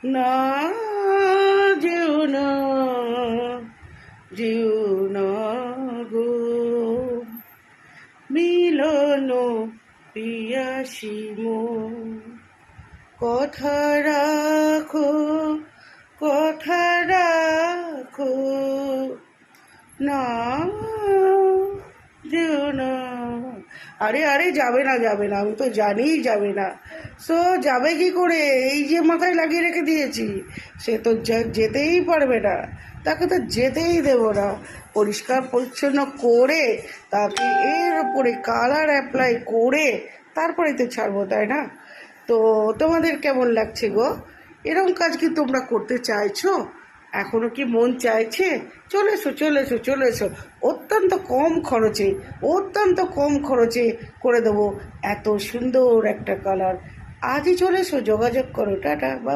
না যেও না, যেও না গো মিলন পিয়াসী মন। কথা রাখো, কথা রাখো, না যেও না। আরে আরে যাবে না, যাবে না, আমি তো জানিই যাবে না। সো যাবে কি করে, এই যে মাথায় লাগিয়ে রেখে দিয়েছি, সে তো যেতেই পারবে না, তাকে তো যেতেই দেব না। পরিষ্কার পরিচ্ছন্ন করে তাকে এর উপরে কালার অ্যাপ্লাই করে তারপরে তো ছাড়বো, তাই না? তো তোমাদের কেমন লাগছে গো? এরকম কাজ কি তোমরা করতে চাইছো? এখনো কি মন চাইছে? চলে এসো, চলে এসো, চলে এসো। অত্যন্ত কম খরচে, অত্যন্ত কম খরচে করে দেবো এত সুন্দর একটা কালার। আজই চলে এসো, যোগাযোগ করো। টাটা, বা।